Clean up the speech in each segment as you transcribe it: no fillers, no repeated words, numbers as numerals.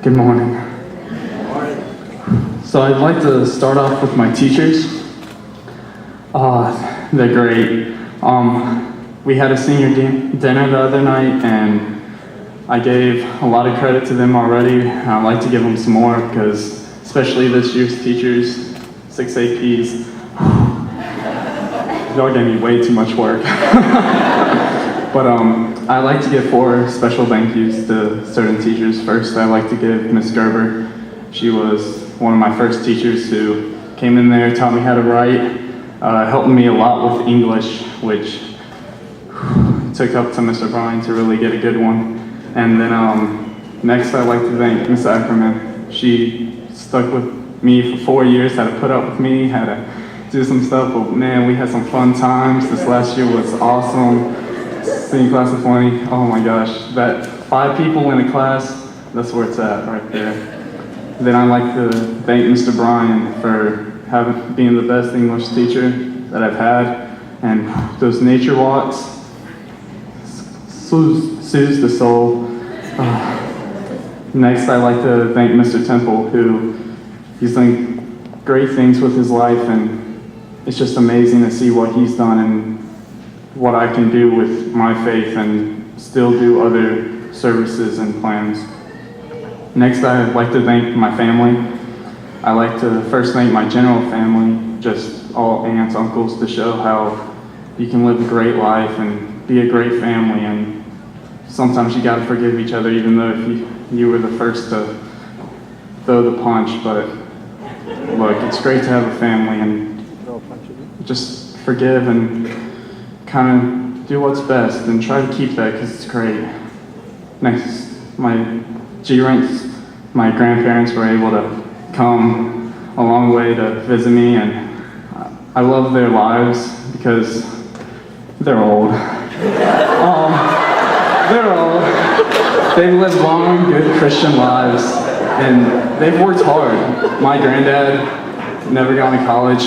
Good morning. So I'd like to start off with my teachers. They're great. We had a senior dinner the other night, and I gave a lot of credit to them already. I'd like to give them some more because, especially this year's teachers, 6 APs, y'all gave me way too much work. But I'd like to give 4 special thank yous to certain teachers. First, I'd like to give Miss Gerber. She was one of my first teachers who came in there, taught me how to write, helped me a lot with English, which took up to Mr. Bryan to really get a good one. And then next, I'd like to thank Miss Ackerman. She stuck with me for 4 years, had to put up with me, had to do some stuff, but man, we had some fun times. This last year was awesome. Senior class of 20, oh my gosh, that 5 people in a class, that's where it's at right there. Then I'd like to thank Mr. Bryan for being the best English teacher that I've had, and those nature walks soothes the soul. Next, I'd like to thank Mr. Temple, who he's done great things with his life, and it's just amazing to see what he's done and what I can do with my faith and still do other services and plans. Next, I'd like to thank my family. I'd like to first thank my general family, just all aunts, uncles, to show how you can live a great life and be a great family, and sometimes you gotta forgive each other even though if you were the first to throw the punch, but look, it's great to have a family and just forgive and kind of do what's best and try to keep that because it's great. Next, my G-Rents, my grandparents were able to come a long way to visit me, and I love their lives because they're old. They're old. They've lived long, good Christian lives, and they've worked hard. My granddad never gone to college.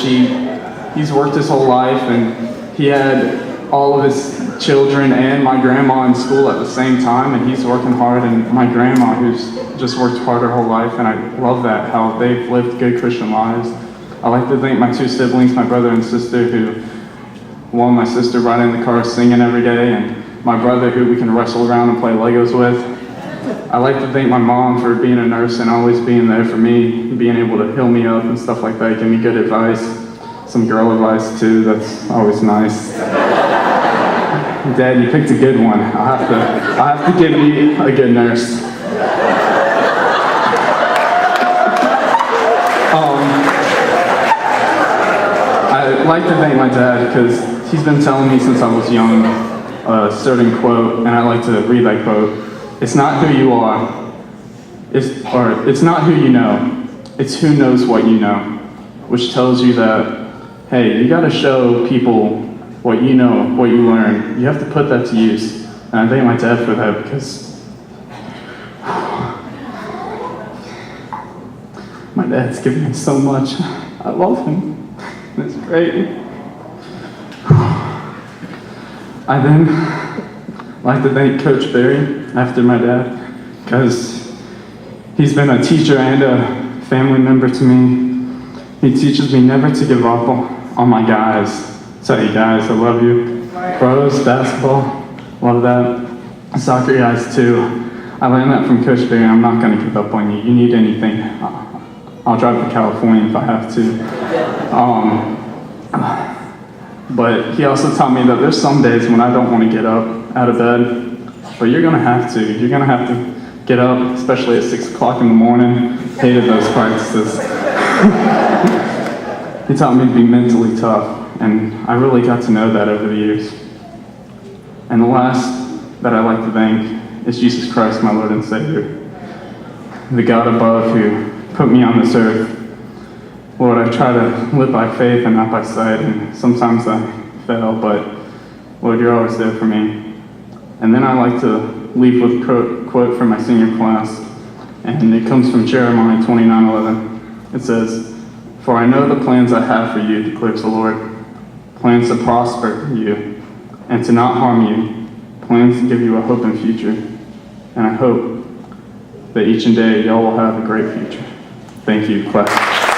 He's worked his whole life, and he had all of his children and my grandma in school at the same time, and he's working hard, and my grandma, who's just worked hard her whole life, and I love that, how they've lived good Christian lives. I like to thank my 2 siblings, my brother and sister, who, one, my sister riding in the car singing every day, and my brother, who we can wrestle around and play Legos with. I like to thank my mom for being a nurse and always being there for me, being able to heal me up and stuff like that, give me good advice, some girl advice too, that's always nice. Dad, you picked a good one. I'll have to give you a good nurse. I'd like to thank my dad because he's been telling me since I was young a certain quote, and I like to read that quote. It's not who you are, it's not who you know, it's who knows what you know, which tells you that, hey, you gotta show people what you know, what you learn. You have to put that to use. And I thank my dad for that because my dad's given me so much. I love him. It's great. I then like to thank Coach Barry after my dad because he's been a teacher and a family member to me. He teaches me never to give up on my guys. Tell you guys, I love you. Bros, basketball, love that. Soccer guys too. I learned that from Coach Barry. I'm not going to give up on you. You need anything, I'll drive to California if I have to. But he also taught me that there's some days when I don't want to get up out of bed, but you're going to have to. You're going to have to get up, especially at 6 o'clock in the morning. Hated those practices. He taught me to be mentally tough. And I really got to know that over the years. And the last that I'd like to thank is Jesus Christ, my Lord and Savior, the God above who put me on this earth. Lord, I try to live by faith and not by sight, and sometimes I fail, but Lord, you're always there for me. And then I like to leave with a quote from my senior class, and it comes from Jeremiah 29:11. It says, "For I know the plans I have for you, declares the Lord, plans to prosper you and to not harm you, plans to give you a hope and future." And I hope that each and day y'all will have a great future. Thank you, class.